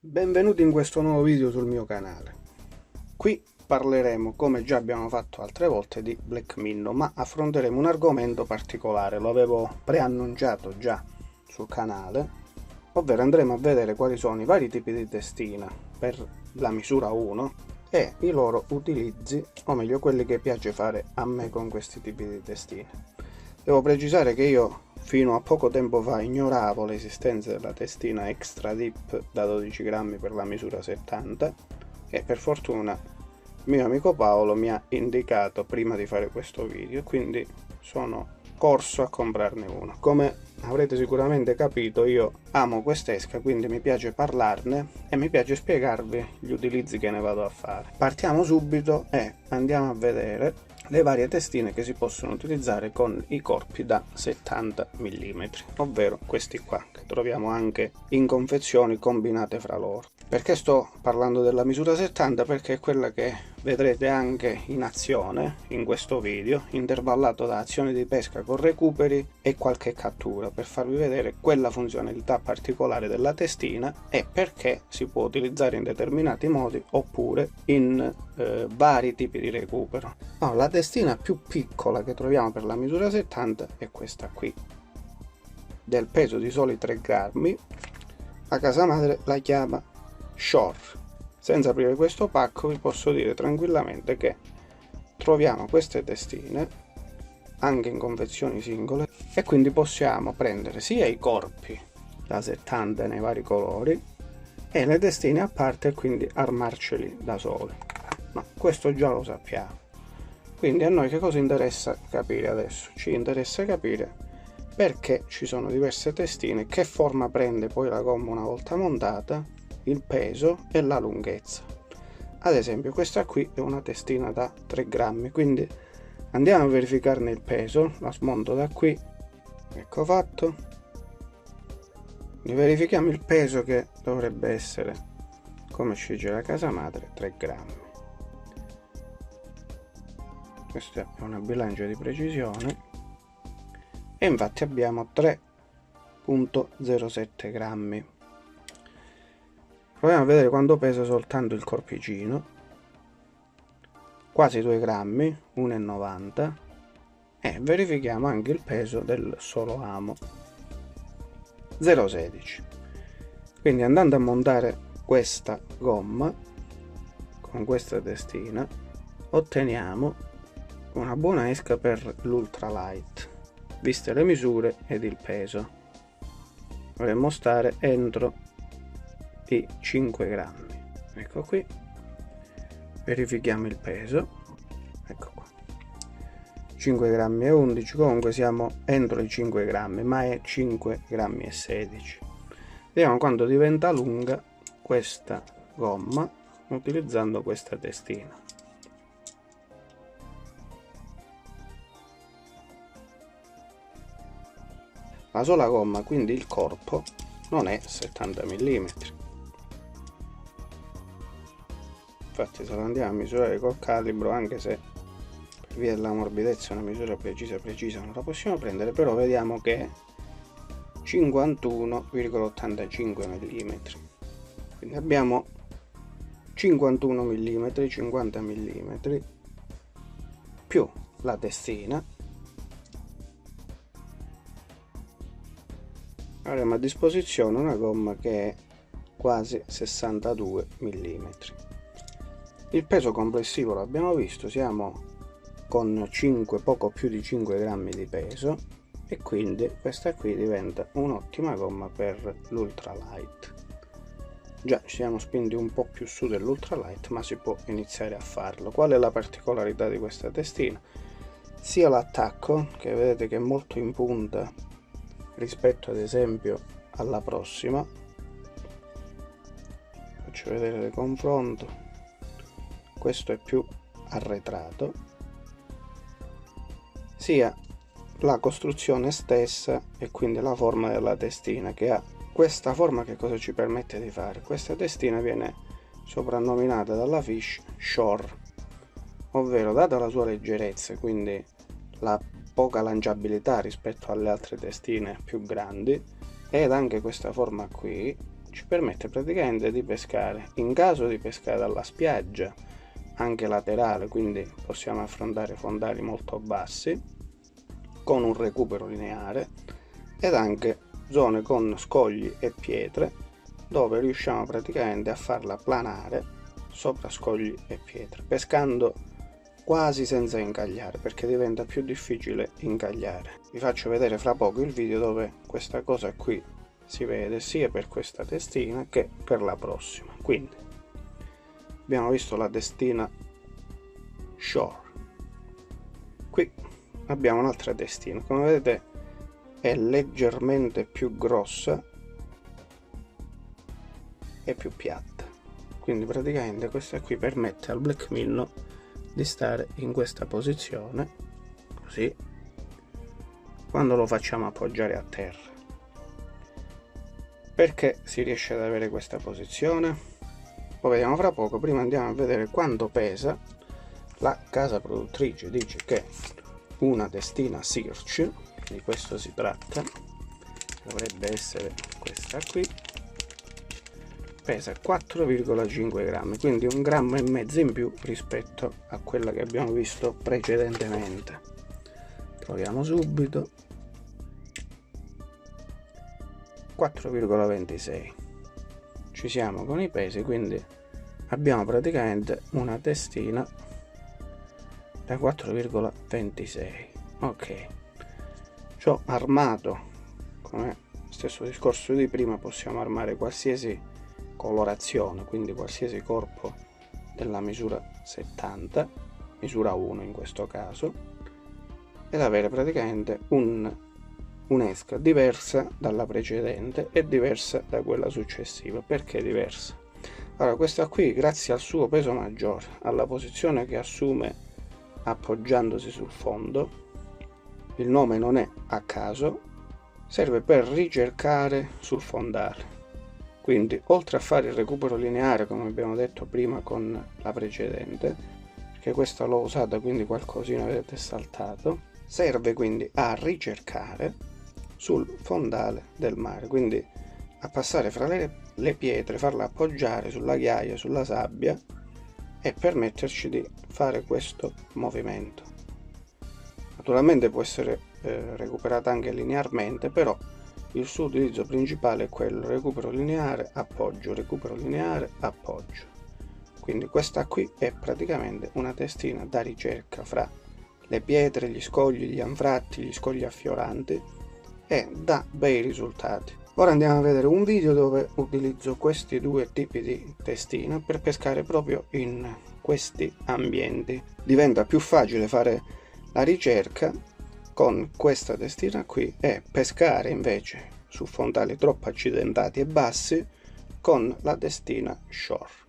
Benvenuti in questo nuovo video sul mio canale. Qui parleremo, come già abbiamo fatto altre volte, di Black Minnow, ma affronteremo un argomento particolare, lo avevo preannunciato già sul canale, ovvero andremo a vedere quali sono i vari tipi di testina per la misura 1 e i loro utilizzi, o meglio quelli che piace fare a me con questi tipi di testine. Devo precisare che io fino a poco tempo fa ignoravo l'esistenza della testina extra dip da 12 grammi per la misura 70 e per fortuna il mio amico Paolo mi ha indicato prima di fare questo video, quindi sono corso a comprarne uno. Come avrete sicuramente capito, io amo quest'esca, quindi mi piace parlarne e mi piace spiegarvi gli utilizzi che ne vado a fare. Partiamo subito e andiamo a vedere le varie testine che si possono utilizzare con i corpi da 70 mm, ovvero questi qua, che troviamo anche in confezioni combinate fra loro. Perché sto parlando della misura 70? Perché è quella che vedrete anche in azione in questo video, intervallato da azioni di pesca con recuperi e qualche cattura, per farvi vedere quella funzionalità particolare della testina e perché si può utilizzare in determinati modi oppure in vari tipi di recupero. No, la testina più piccola che troviamo per la misura 70 è questa qui, del peso di soli 3 grammi. La casa madre la chiama Shore. Senza aprire questo pacco vi posso dire tranquillamente che troviamo queste testine anche in confezioni singole e quindi possiamo prendere sia i corpi da 70 nei vari colori e le testine a parte e quindi armarceli da soli. Ma questo già lo sappiamo. Quindi a noi che cosa interessa capire adesso? Ci interessa capire perché ci sono diverse testine, che forma prende poi la gomma una volta montata, il peso e la lunghezza. Ad esempio questa qui è una testina da 3 grammi, quindi andiamo a verificarne il peso, la smonto da qui, ecco fatto, verifichiamo il peso che dovrebbe essere, come ci dice la casa madre, 3 grammi. Questa è una bilancia di precisione e infatti abbiamo 3,07 grammi. Proviamo a vedere quanto pesa soltanto il corpicino, quasi 2 grammi, 1,90, e verifichiamo anche il peso del solo amo, 0,16. Quindi andando a montare questa gomma con questa testina otteniamo una buona esca per l'ultralight, viste le misure ed il peso. Dovremmo stare entro i 5 grammi. Ecco qui, verifichiamo il peso, ecco qua, 5 grammi e 11, comunque siamo entro i 5 grammi, ma è 5 grammi e 16. Vediamo quando diventa lunga questa gomma utilizzando questa testina. La sola gomma, quindi il corpo, non è 70 mm. Infatti se lo andiamo a misurare col calibro, anche se per via della morbidezza una misura precisa non la possiamo prendere, però vediamo che è 51,85 mm. Quindi abbiamo 51 mm, 50 mm più la testina. Avremo a disposizione una gomma che è quasi 62 mm. Il peso complessivo l'abbiamo visto, siamo con poco più di 5 grammi di peso e quindi questa qui diventa un'ottima gomma per l'ultralight. Già ci siamo spinti un po' più su dell'ultralight, ma si può iniziare a farlo. Qual è la particolarità di questa testina? Sia l'attacco, che vedete che è molto in punta rispetto ad esempio alla prossima, faccio vedere il confronto, questo è più arretrato, sia la costruzione stessa e quindi la forma della testina, che ha questa forma. Che cosa ci permette di fare? Questa testina viene soprannominata dalla Fish Shore, ovvero data la sua leggerezza, quindi la poca lanciabilità rispetto alle altre testine più grandi, ed anche questa forma qui ci permette praticamente di pescare, in caso di pescare dalla spiaggia, anche laterale, quindi possiamo affrontare fondali molto bassi con un recupero lineare, ed anche zone con scogli e pietre dove riusciamo praticamente a farla planare sopra scogli e pietre, pescando quasi senza incagliare, perché diventa più difficile incagliare. Vi faccio vedere fra poco il video dove questa cosa qui si vede sia per questa testina che per la prossima. Quindi abbiamo visto la testina shore, qui abbiamo un'altra testina, come vedete è leggermente più grossa e più piatta, quindi praticamente questa qui permette al Black Minnow di stare in questa posizione, così, quando lo facciamo appoggiare a terra. Perché si riesce ad avere questa posizione? Lo vediamo fra poco. Prima andiamo a vedere quanto pesa. La casa produttrice dice che una testina Search, di questo si tratta, dovrebbe essere questa qui, pesa 4,5 grammi, quindi 1,5 grammi in più rispetto a quella che abbiamo visto precedentemente. Proviamo subito. 4,26. Ci siamo con i pesi, quindi abbiamo praticamente una testina da 4,26. ok, ciò armato, come stesso discorso di prima, possiamo armare qualsiasi colorazione, quindi qualsiasi corpo della misura 70, misura 1 in questo caso, ed avere praticamente un'esca diversa dalla precedente e diversa da quella successiva. Perché diversa? Allora, questa qui, grazie al suo peso maggiore, alla posizione che assume appoggiandosi sul fondo, il nome non è a caso, serve per ricercare sul fondale. Quindi, oltre a fare il recupero lineare, come abbiamo detto prima con la precedente, perché questa l'ho usata, quindi qualcosina avete saltato, serve quindi a ricercare sul fondale del mare, quindi a passare fra le pietre, farla appoggiare sulla ghiaia, sulla sabbia, e permetterci di fare questo movimento. Naturalmente può essere recuperata anche linearmente, però il suo utilizzo principale è quello recupero lineare, appoggio, recupero lineare, appoggio. Quindi questa qui è praticamente una testina da ricerca fra le pietre, gli scogli, gli anfratti, gli scogli affioranti, e dà bei risultati. Ora andiamo a vedere un video dove utilizzo questi due tipi di testina per pescare proprio in questi ambienti. Diventa più facile fare la ricerca con questa testina qui e pescare invece su fondali troppo accidentati e bassi con la testina shore.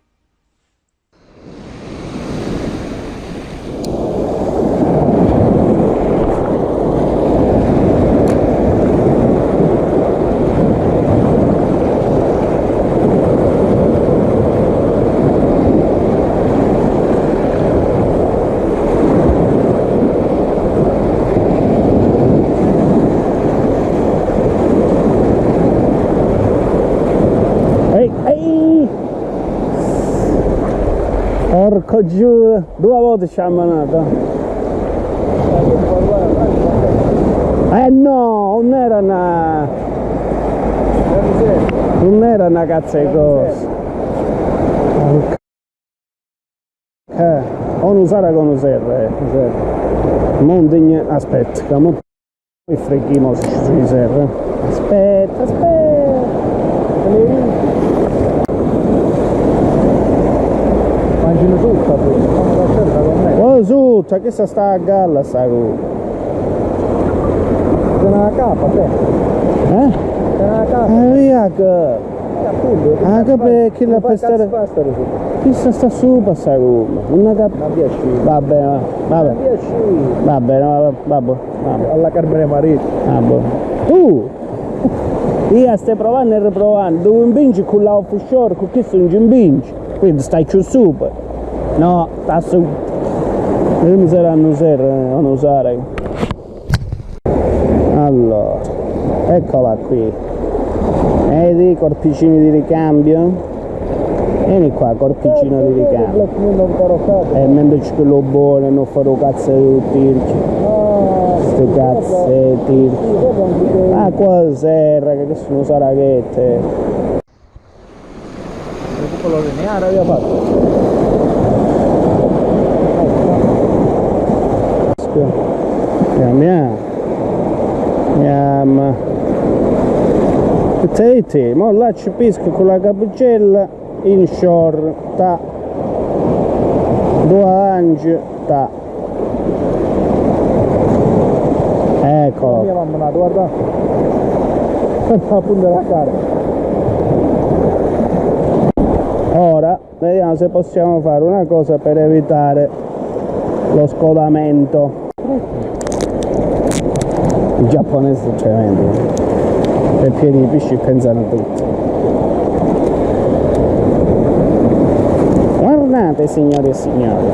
Porco giù, 2 volte ci ha mandato. No, non era una cazzo di cosa. O non sarà con un serra, montigna, aspetta, che mo poi freghiamo sui serra. Aspetta. Mangino tutta poi, oh tutta, che sta a galla sta cosa? C'è una capa, te? C'è una capa? Via che... appunto, anche perché la pestare... Chi sta super sta cosa? Una capa... Una piacere. Va bene. Va bene. Alla carbone marito. Tu! Io stai provando e riprovando, dove impingi con la offshore, con questo non ci impingi. Quindi stai più super. No, sta su. Io mi saranno non usare. Allora, eccola qui. Vedi corpicini di ricambio. Vieni qua, corpicino di ricambio. Mentre c'è quello buono, non farò cazzo di tirchi. Ste cazze di tirchi. Ma qua serra, che sono saraghette. Quello che ne aveva fatto. Miam. Te, mo là ci pesco con la capucella in shore, ta. 2 ange, ta. Ecco. Mia mamma, guarda. Appunto la cara. Ora vediamo se possiamo fare una cosa per evitare lo scodamento. I giapponesi sono tremendi, per piedi di pesci pensano tutti. Guardate signori e signori,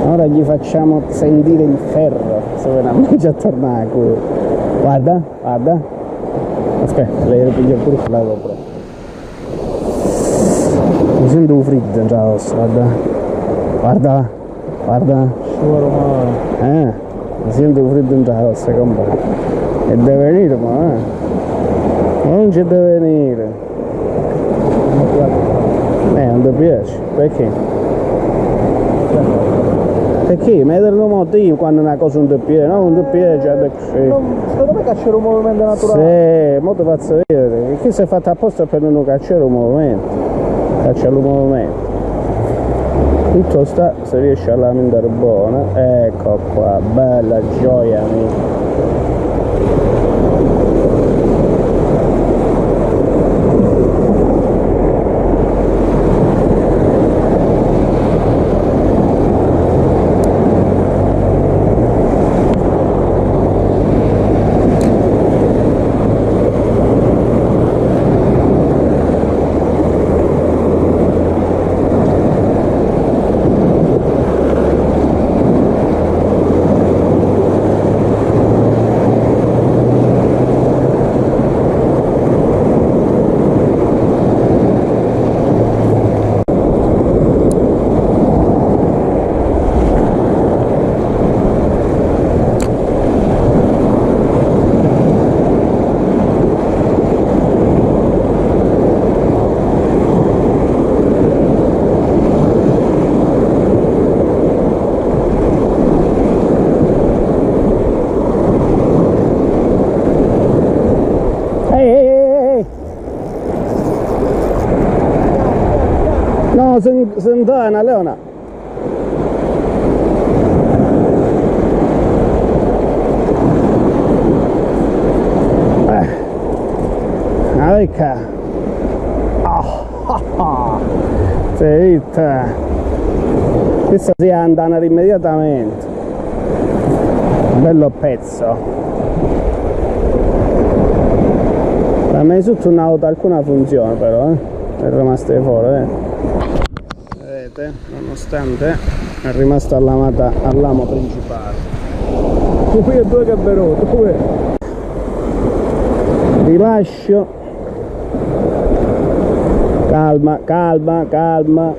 ora gli facciamo sentire il ferro se ve la mangia a tornare qui. Guarda, guarda, aspetta, lei lo piglia pure la GoPro. Mi sento freddo già, guarda, guarda, guarda, mi sento freddo in già, compagno, e deve venire, ma non ci deve venire, non ti piace, perché? Perché? Mettere un motivo quando una cosa non ti piace, no? Non ti piace, secondo me cacciare un movimento naturale. Sì, mo ti faccio vedere, che si è fatto apposta per non cacciare un movimento, cacciare un movimento. Tutto sta, se riesce a lamentare buona, ecco qua, bella gioia amico. No, sentana, Leona. Ecco. Zitta. Questa si andano immediatamente. Un bello pezzo. Ha messo tutta un'auto alcuna funzione però, è rimasto fuori, Vedete, nonostante è rimasta allamata all'amo principale. Qui è due che venuto, dove? Rilascio. Calma, calma, calma.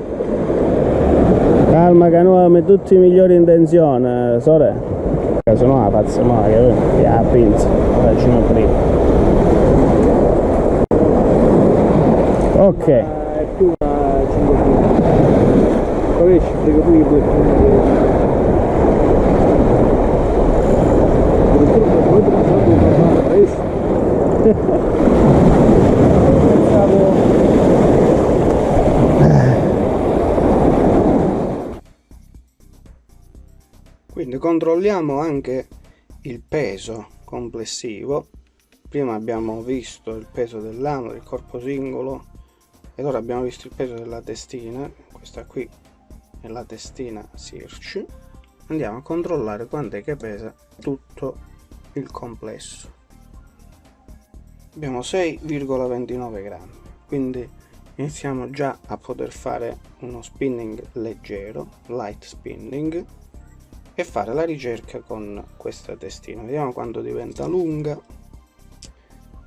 Calma che noi abbiamo tutte le migliori intenzioni, sorella. Se no la faccio male, che la pinza, la facciamo prima. Ok. È più una 5 poi ci frega pure i Quindi controlliamo anche il peso complessivo. Prima abbiamo visto il peso dell'ano, del corpo singolo, ed ora abbiamo visto il peso della testina. Questa qui è la testina Search. Andiamo a controllare quant'è che pesa tutto il complesso. Abbiamo 6,29 grammi, quindi iniziamo già a poter fare uno spinning leggero, light spinning, e fare la ricerca con questa testina. Vediamo quando diventa lunga.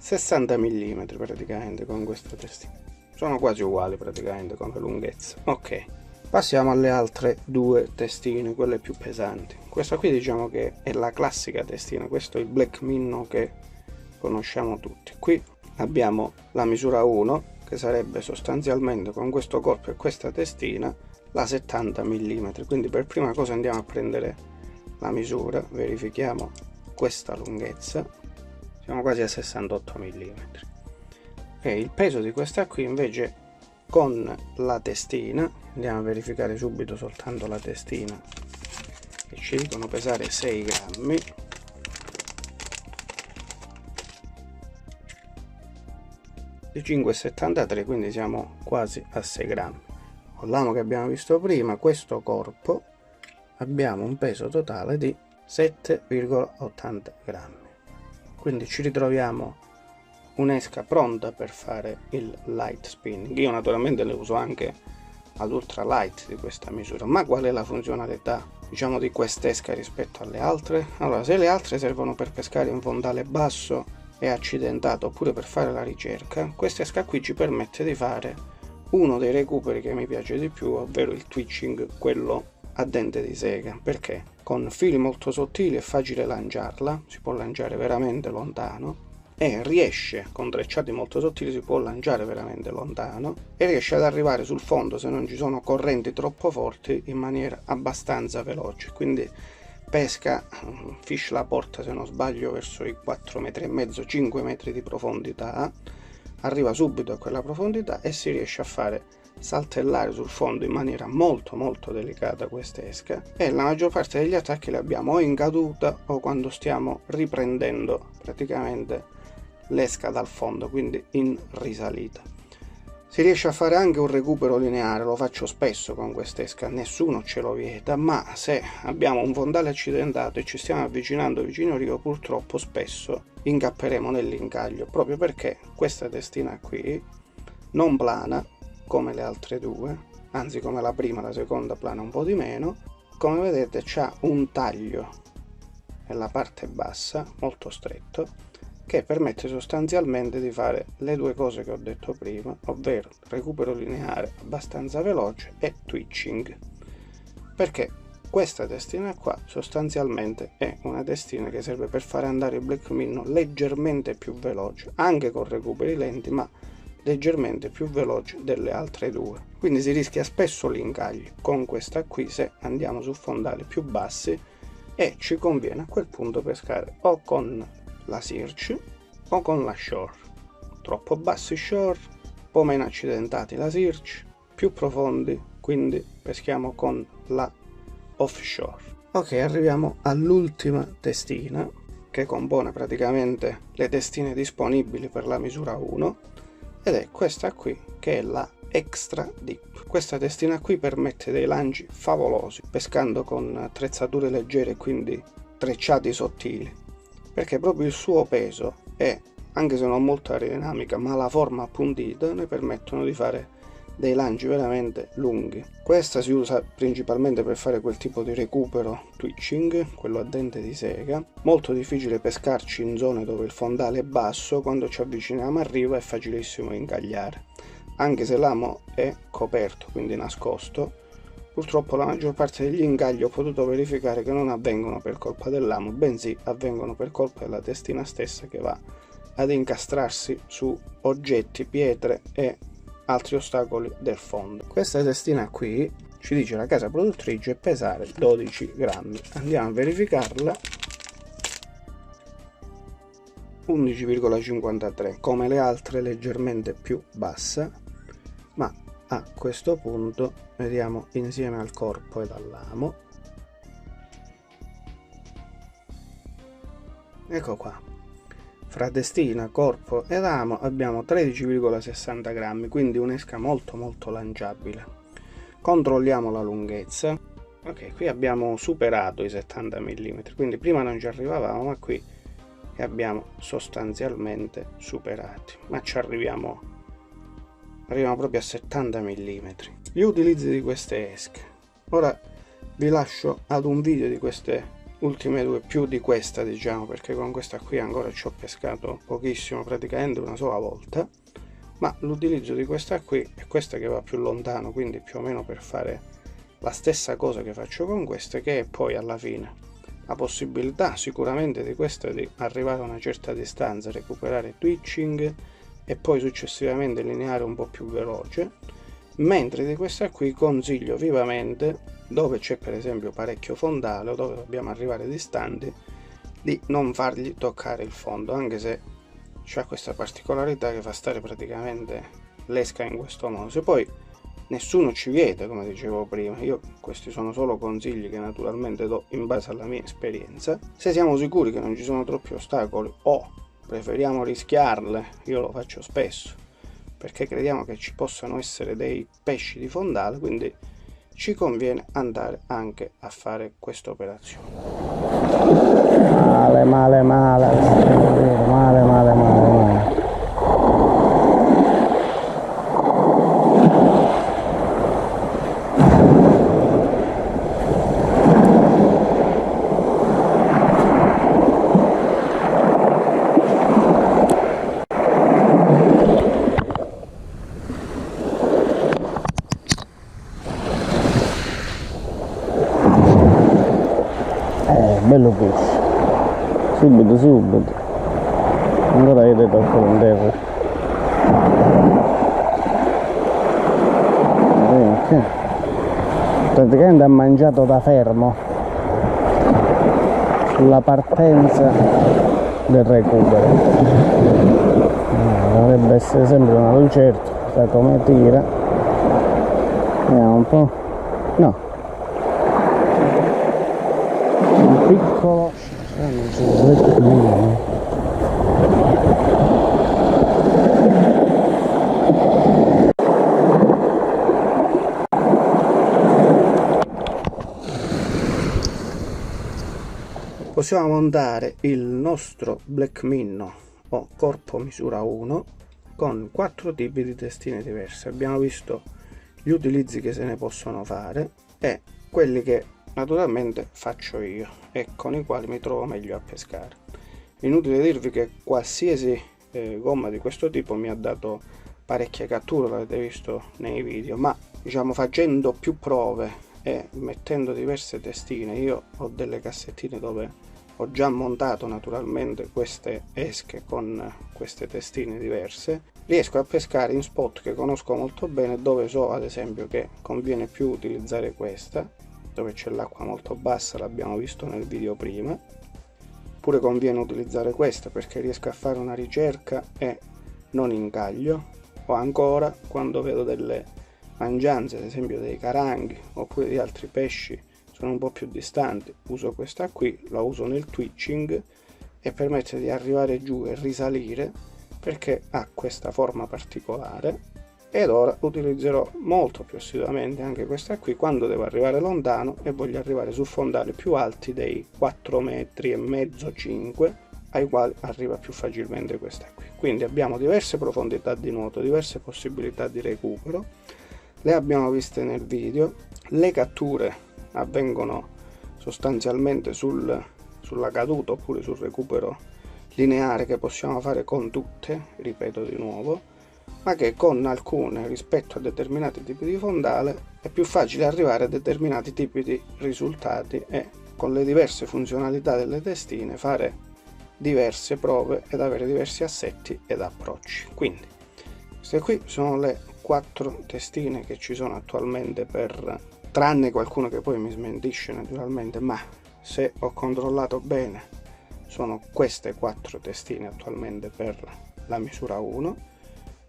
60 mm praticamente con questa testina. Sono quasi uguali praticamente come lunghezza. Ok, passiamo alle altre due testine, quelle più pesanti. Questa qui diciamo che è la classica testina, questo è il Black Minnow che conosciamo tutti. Qui abbiamo la misura 1, che sarebbe sostanzialmente con questo corpo e questa testina la 70 mm. Quindi per prima cosa andiamo a prendere la misura, verifichiamo questa lunghezza, siamo quasi a 68 mm. Ok, il peso di questa qui invece con la testina, andiamo a verificare subito soltanto la testina, che ci dicono pesare 6 grammi. Di 5,73, quindi siamo quasi a 6 grammi. Con l'amo che abbiamo visto prima, questo corpo, abbiamo un peso totale di 7,80 grammi. Quindi ci ritroviamo un'esca pronta per fare il light spinning. Io naturalmente le uso anche ad ultra light di questa misura. Ma qual è la funzionalità, diciamo, di quest'esca rispetto alle altre? Allora, se le altre servono per pescare in fondale basso e accidentato oppure per fare la ricerca, questa esca qui ci permette di fare uno dei recuperi che mi piace di più, ovvero il twitching, quello a dente di sega. Perché con fili molto sottili è facile lanciarla, si può lanciare veramente lontano, e riesce, con trecciati molto sottili si può lanciare veramente lontano e riesce ad arrivare sul fondo, se non ci sono correnti troppo forti, in maniera abbastanza veloce. Quindi pesca, fish la porta se non sbaglio verso i 4,5 metri, 5 metri di profondità, arriva subito a quella profondità e si riesce a fare saltellare sul fondo in maniera molto delicata questa esca, e la maggior parte degli attacchi li abbiamo o in caduta o quando stiamo riprendendo praticamente l'esca dal fondo, quindi in risalita. Si riesce a fare anche un recupero lineare, lo faccio spesso con quest'esca, nessuno ce lo vieta, ma se abbiamo un fondale accidentato e ci stiamo avvicinando vicino riva, purtroppo spesso incapperemo nell'incaglio, proprio perché questa testina qui non plana come le altre due, anzi come la prima, la seconda plana un po' di meno. Come vedete c'ha un taglio nella parte bassa molto stretto che permette sostanzialmente di fare le due cose che ho detto prima, ovvero recupero lineare abbastanza veloce e twitching, perché questa testina qua sostanzialmente è una testina che serve per fare andare il Black Minnow leggermente più veloce, anche con recuperi lenti, ma leggermente più veloce delle altre due. Quindi si rischia spesso l'incaglio con questa qui se andiamo su fondali più bassi, e ci conviene a quel punto pescare o con la Search o con la Shore. Troppo bassi Shore, un po' meno accidentati la Search, più profondi quindi peschiamo con la Offshore. Ok, arriviamo all'ultima testina che compone praticamente le testine disponibili per la misura 1, ed è questa qui che è la Extra Deep. Questa testina qui permette dei lanci favolosi pescando con attrezzature leggere, quindi trecciati sottili, perché proprio il suo peso e, anche se non molto aerodinamica, ma la forma appuntita ne permettono di fare dei lanci veramente lunghi. Questa si usa principalmente per fare quel tipo di recupero twitching, quello a dente di sega. Molto difficile pescarci in zone dove il fondale è basso, quando ci avviciniamo a riva è facilissimo incagliare. Anche se l'amo è coperto, quindi nascosto, purtroppo la maggior parte degli ingagli ho potuto verificare che non avvengono per colpa dell'amo, bensì avvengono per colpa della testina stessa che va ad incastrarsi su oggetti, pietre e altri ostacoli del fondo. Questa testina qui, ci dice la casa produttrice, pesare 12 grammi. Andiamo a verificarla. 11,53, come le altre leggermente più bassa, ma a questo punto vediamo insieme al corpo e dall'amo. Ecco qua, fra testina, corpo ed amo abbiamo 13,60 grammi, quindi un'esca molto lanciabile. Controlliamo la lunghezza. Ok, qui abbiamo superato i 70 mm, quindi prima non ci arrivavamo, ma qui li abbiamo sostanzialmente superati, ma ci arriviamo proprio a 70 mm. Gli utilizzi di queste esche. Ora vi lascio ad un video di queste ultime due, più di questa diciamo, perché con questa qui ancora ci ho pescato pochissimo, praticamente una sola volta, ma l'utilizzo di questa qui è questa che va più lontano, quindi più o meno per fare la stessa cosa che faccio con queste, che è poi alla fine la possibilità sicuramente di questa di arrivare a una certa distanza, recuperare twitching e poi successivamente lineare un po' più veloce, mentre di questa qui consiglio vivamente, dove c'è per esempio parecchio fondale o dove dobbiamo arrivare distanti, di non fargli toccare il fondo, anche se c'ha questa particolarità che fa stare praticamente l'esca in questo modo. Se poi nessuno ci vieta, come dicevo prima, io questi sono solo consigli che naturalmente do in base alla mia esperienza, se siamo sicuri che non ci sono troppi ostacoli o preferiamo rischiarle, io lo faccio spesso perché crediamo che ci possano essere dei pesci di fondale, quindi ci conviene andare anche a fare questa operazione. Male. Bello pesce, subito, ancora vedete tocco in terra, praticamente ha mangiato da fermo sulla partenza del recupero, dovrebbe essere sempre una lucertola, sa come tira, vediamo un po', no, piccolo possiamo montare il nostro Black Minnow o corpo misura 1 con 4 tipi di testine diverse. Abbiamo visto gli utilizzi che se ne possono fare e quelli che naturalmente faccio io e con i quali mi trovo meglio a pescare. Inutile dirvi che qualsiasi gomma di questo tipo mi ha dato parecchie catture, l'avete visto nei video, ma diciamo facendo più prove e mettendo diverse testine, io ho delle cassettine dove ho già montato naturalmente queste esche con queste testine diverse, riesco a pescare in spot che conosco molto bene, dove so ad esempio che conviene più utilizzare questa, dove c'è l'acqua molto bassa, l'abbiamo visto nel video prima, oppure conviene utilizzare questa perché riesco a fare una ricerca e non incaglio, o ancora quando vedo delle mangianze, ad esempio dei caranghi oppure di altri pesci sono un po' più distanti, uso questa qui, la uso nel twitching e permette di arrivare giù e risalire perché ha questa forma particolare. Ed ora utilizzerò molto più assiduamente anche questa qui quando devo arrivare lontano e voglio arrivare su fondali più alti dei 4,5 metri, 5, ai quali arriva più facilmente questa qui. Quindi abbiamo diverse profondità di nuoto, diverse possibilità di recupero, le abbiamo viste nel video, le catture avvengono sostanzialmente sulla caduta oppure sul recupero lineare che possiamo fare con tutte, ripeto di nuovo, ma che con alcune rispetto a determinati tipi di fondale è più facile arrivare a determinati tipi di risultati e con le diverse funzionalità delle testine fare diverse prove ed avere diversi assetti ed approcci. Quindi queste qui sono le 4 testine che ci sono attualmente tranne qualcuno che poi mi smentisce naturalmente, ma se ho controllato bene sono queste 4 testine attualmente per la misura 1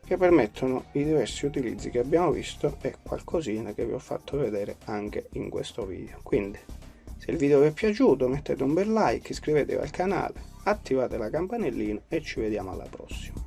che permettono i diversi utilizzi che abbiamo visto e qualcosina che vi ho fatto vedere anche in questo video. Quindi se il video vi è piaciuto mettete un bel like, iscrivetevi al canale, attivate la campanellina e ci vediamo alla prossima.